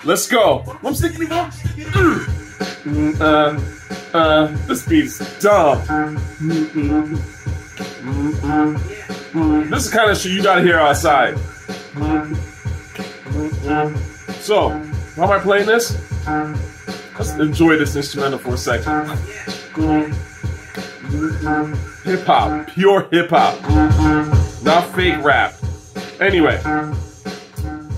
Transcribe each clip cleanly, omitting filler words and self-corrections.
Let's go. I'm sticking bro. This beat's dumb. This is the kind of shit you gotta hear outside. So, how am I playing this? Let's enjoy this instrumental for a second. Hip hop, pure hip hop, not fake rap. Anyway,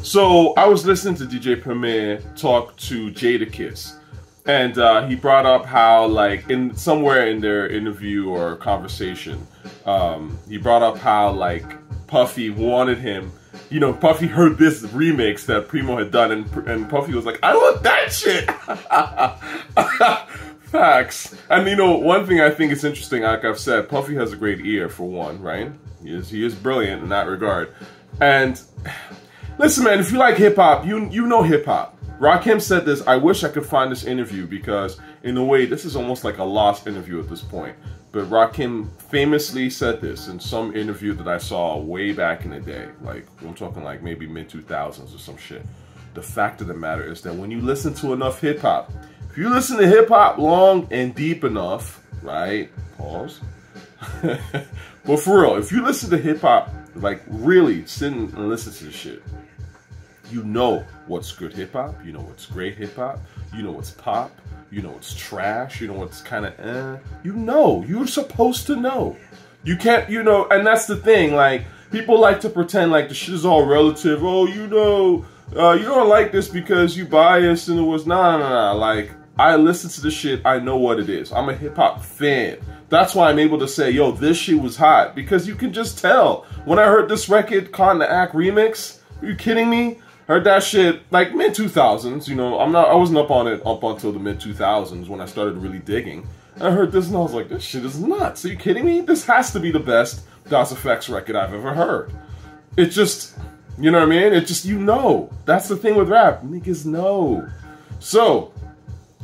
so I was listening to DJ Premier talk to Jadakiss, and he brought up how, like, in somewhere in their interview or conversation, he brought up how, like, Puffy wanted him. You know, Puffy heard this remix that Preemo had done, and Puffy was like, I want that shit! Facts. And you know, one thing I think is interesting, like I've said, Puffy has a great ear, for one, right? He is brilliant in that regard. And listen, man, if you like hip-hop, you know hip-hop. Rakim said this, I wish I could find this interview, because in a way, this is almost like a lost interview at this point. But Rakim famously said this in some interview that I saw way back in the day. Like, I'm talking like maybe mid-2000s or some shit. The fact of the matter is that when you listen to enough hip-hop, if you listen to hip-hop long and deep enough, right? Pause. But for real, if you listen to hip-hop, like really sit and listen to this shit, you know what's good hip-hop, you know what's great hip-hop, you know what's pop, you know what's trash, you know what's kind of you know, you're supposed to know. You can't, you know, and that's the thing, like, people like to pretend like the shit is all relative. Oh, you know, you don't like this because you biased and it was, nah, like, I listen to the shit, I know what it is. I'm a hip-hop fan. That's why I'm able to say, yo, this shit was hot. Because you can just tell. When I heard this record, Caught in the Act remix, are you kidding me? Heard that shit, like, mid-2000s, you know, I wasn't up on it up until the mid-2000s when I started really digging. And I heard this and I was like, this shit is nuts. Are you kidding me? This has to be the best Das EFX record I've ever heard. It just, you know what I mean? It just, you know. That's the thing with rap. Niggas know. So,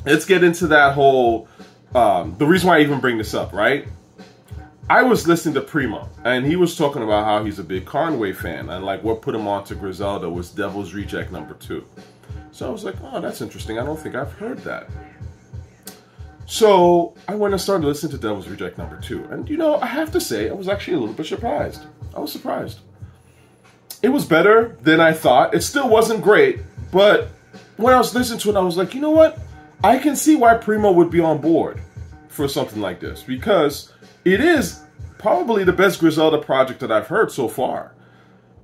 let's get into that whole, the reason why I even bring this up, right? I was listening to Preemo, and he was talking about how he's a big Conway fan, and like what put him on to Griselda was Devil's Reject #2. So I was like, oh, that's interesting. I don't think I've heard that. So I went and started listening to Devil's Reject #2, and you know, I have to say, I was actually a little bit surprised. I was surprised. It was better than I thought. It still wasn't great, but when I was listening to it, I was like, you know what? I can see why Preemo would be on board for something like this, because it is probably the best Griselda project that I've heard so far.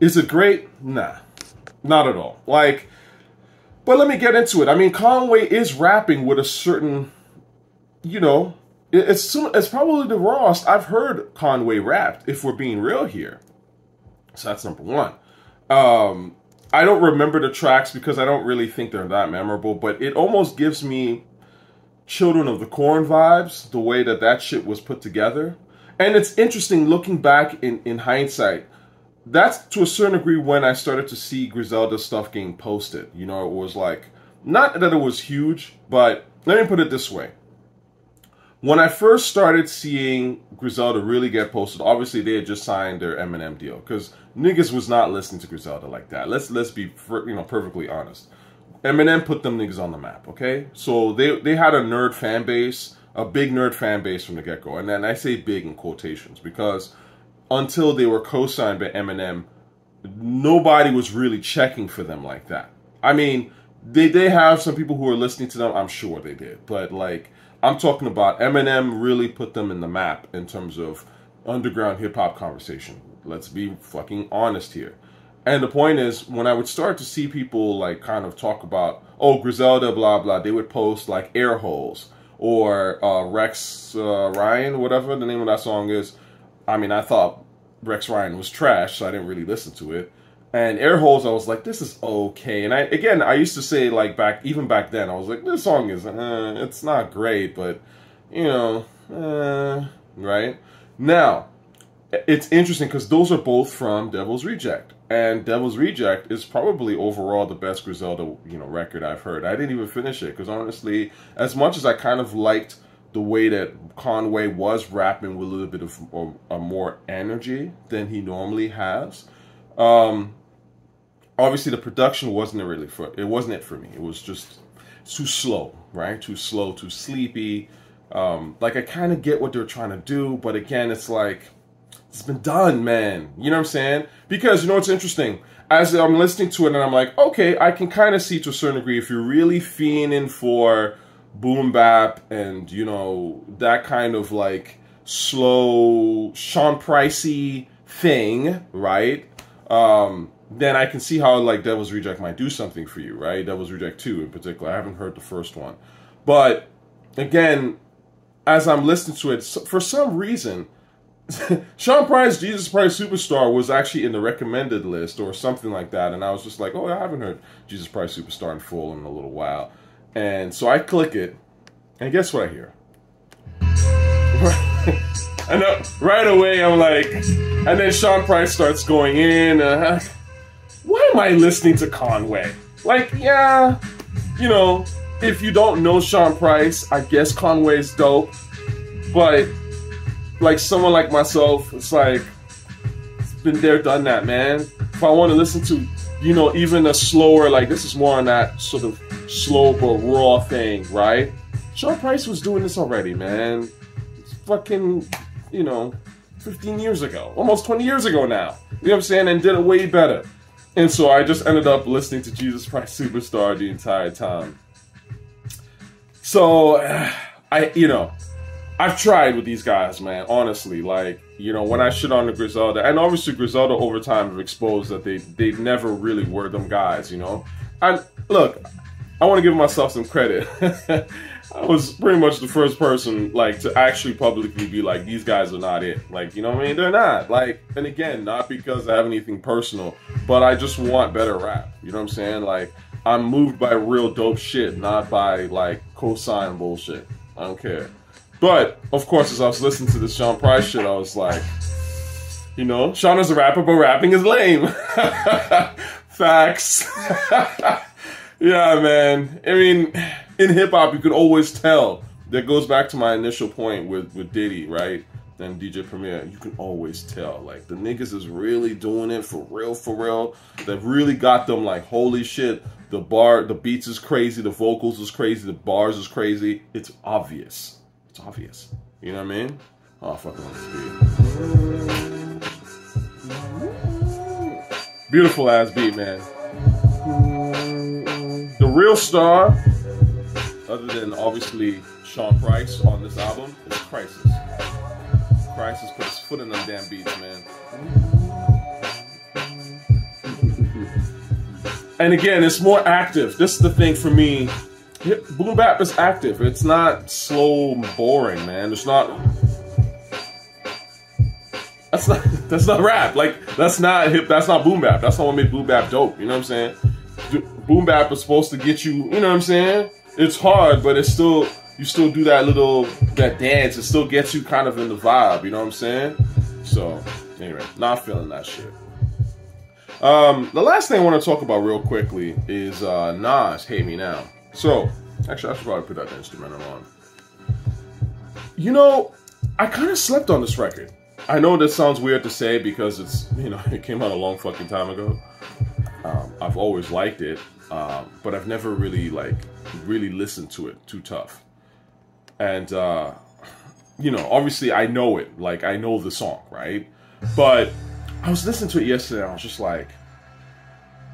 Is it great? Nah, not at all. Like, but let me get into it. I mean, Conway is rapping with a certain, you know, it's probably the rawest I've heard Conway rapped, if we're being real here. So that's number one. I don't remember the tracks because I don't really think they're that memorable, but it almost gives me Children of the Corn vibes, the way that shit was put together. And it's interesting looking back in hindsight. That's to a certain degree when I started to see Griselda stuff getting posted. You know, it was like, not that it was huge, but let me put it this way. When I first started seeing Griselda really get posted, obviously they had just signed their Eminem deal, because niggas was not listening to Griselda like that. Let's be, you know, perfectly honest. Eminem put them niggas on the map, okay? So they had a nerd fan base, a big nerd fan base from the get-go. And then I say big in quotations, because until they were co-signed by Eminem, nobody was really checking for them like that. I mean, they have some people who were listening to them, I'm sure they did. But, like, I'm talking about Eminem really put them in the map in terms of underground hip-hop conversation. Let's be fucking honest here. And the point is, when I would start to see people, like, kind of talk about, oh, Griselda, blah, blah, they would post, like, Air Holes or Rex Ryan, whatever the name of that song is. I mean, I thought Rex Ryan was trash, so I didn't really listen to it. And Air Holes, I was like, this is okay. And I used to say, like, even back then, I was like, this song is, it's not great, but, you know, right? Now, it's interesting because those are both from Devil's Reject. And Devil's Reject is probably overall the best Griselda, you know, record I've heard. I didn't even finish it because honestly, as much as I kind of liked the way that Conway was rapping with a little bit of more energy than he normally has, obviously the production wasn't really it for me. It was just too slow, right? Too slow, too sleepy. Like I kind of get what they're trying to do, but again, it's like it's been done, man. You know what I'm saying? Because you know what's interesting? As I'm listening to it, and I'm like, okay, I can kind of see to a certain degree if you're really fiending for boom bap and you know that kind of like slow Sean Pricey thing, right? Then I can see how like Devil's Reject might do something for you, right? Devil's Reject 2 in particular. I haven't heard the first one. But again, as I'm listening to it, for some reason, Sean Price, Jesus Price Superstar was actually in the recommended list or something like that. And I was just like, oh, I haven't heard Jesus Price Superstar in full in a little while. And so I click it, and guess what I hear? I know, right away I'm like, and then Sean Price starts going in. Why am I listening to Conway? Like, yeah, you know, if you don't know Sean Price, I guess Conway's dope. But, like, someone like myself, it's like, it's been there, done that, man. If I want to listen to, you know, even a slower, like, this is more on that sort of slow but raw thing, right? Sean Price was doing this already, man. It's fucking, you know, 15 years ago. Almost 20 years ago now. You know what I'm saying? And did it way better. And so I just ended up listening to Jesus Christ Superstar the entire time. So, you know, I've tried with these guys, man, honestly. Like, you know, when I shit on the Griselda, and obviously Griselda over time have exposed that they never really were them guys, you know? And look, I want to give myself some credit. I was pretty much the first person, like, to actually publicly be like, these guys are not it. Like, you know what I mean? They're not. Like, and again, not because I have anything personal, but I just want better rap. You know what I'm saying? Like, I'm moved by real dope shit, not by, like, cosign bullshit. I don't care. But, of course, as I was listening to this Sean Price shit, I was like, you know, Sean is a rapper, but rapping is lame. Facts. Yeah, man. I mean, in hip-hop, you can always tell. That goes back to my initial point with Diddy, right? And DJ Premier. You can always tell. Like, the niggas is really doing it for real, for real. They've really got them like, holy shit. The beats is crazy. The vocals is crazy. The bars is crazy. It's obvious. It's obvious. You know what I mean? Oh, fucking this beat. Beautiful ass beat, man. The real star, other than obviously Sean Price on this album, is Khrysis. Khrysis put his foot in them damn beats, man. And again, it's more active. This is the thing for me. Boom bap is active. It's not slow and boring, man. It's not. That's not rap. Like, that's not hip. That's not boom bap. That's not what made boom bap dope. You know what I'm saying? Boom bap is supposed to get you. You know what I'm saying? It's hard, but it's still, you still do that dance. It still gets you kind of in the vibe. You know what I'm saying? So anyway, not feeling that shit. The last thing I want to talk about real quickly is Nas, Hate Me Now. So, actually, I should probably put that instrumental on. You know, I kind of slept on this record. I know that sounds weird to say because it's, you know, it came out a long fucking time ago. I've always liked it, but I've never really listened to it too tough. And, you know, obviously I know it. Like, I know the song, right? But I was listening to it yesterday and I was just like,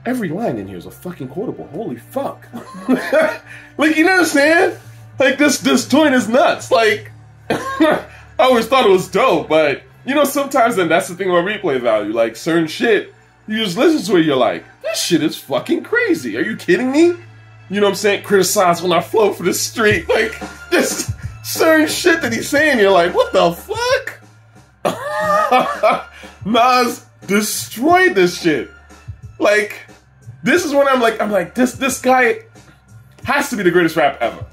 every line in here is a fucking quotable. Holy fuck. Like, you know what I'm saying? Like, this joint is nuts. Like, I always thought it was dope, but, you know, sometimes then that's the thing about replay value. Like, certain shit, you just listen to it, you're like, this shit is fucking crazy. Are you kidding me? You know what I'm saying? Criticize when I flow for the street. Like, this certain shit that he's saying, you're like, what the fuck? Nas destroyed this shit. Like, this is when I'm like, this guy has to be the greatest rap ever.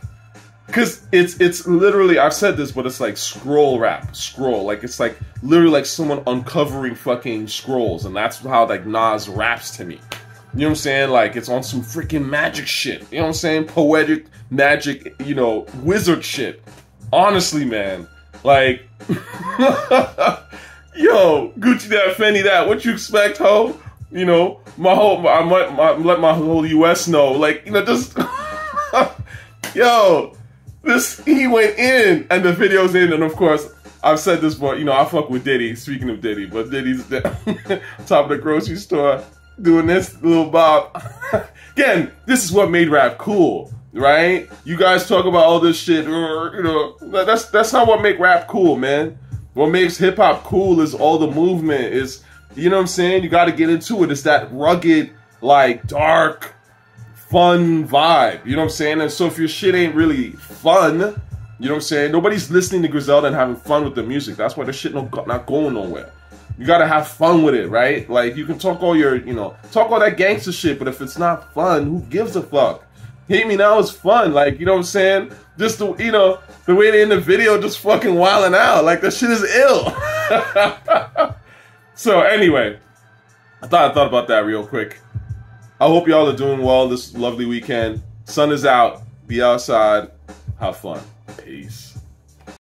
Cause it's literally, I've said this, but it's like scroll rap. Scroll. Like, it's like literally like someone uncovering fucking scrolls, and that's how like Nas raps to me. You know what I'm saying? Like, it's on some freaking magic shit. You know what I'm saying? Poetic magic, you know, wizard shit. Honestly, man. Like, yo, Gucci that, Fendi that, what you expect, ho? You know, let my whole US know. Like, you know, just yo, he went in, and the video's in, and of course, I've said this before, you know, I fuck with Diddy, speaking of Diddy, but Diddy's top of the grocery store doing this little bob. Again, this is what made rap cool, right? You guys talk about all this shit, you know, that's not what make rap cool, man. What makes hip hop cool is all the movement, is, you know what I'm saying? You gotta get into it. It's that rugged, like, dark, fun vibe, you know what I'm saying? And so if your shit ain't really fun, you know what I'm saying? Nobody's listening to Griselda and having fun with the music. That's why the shit not going nowhere. You gotta have fun with it, right? Like, you can talk all your, you know, talk all that gangster shit, but if it's not fun, who gives a fuck? Hate Me Now is fun, like, you know what I'm saying? Just the, you know, the way they in the video just fucking wilding out, like, that shit is ill. So anyway, I thought about that real quick. I hope y'all are doing well this lovely weekend. Sun is out. Be outside. Have fun. Peace.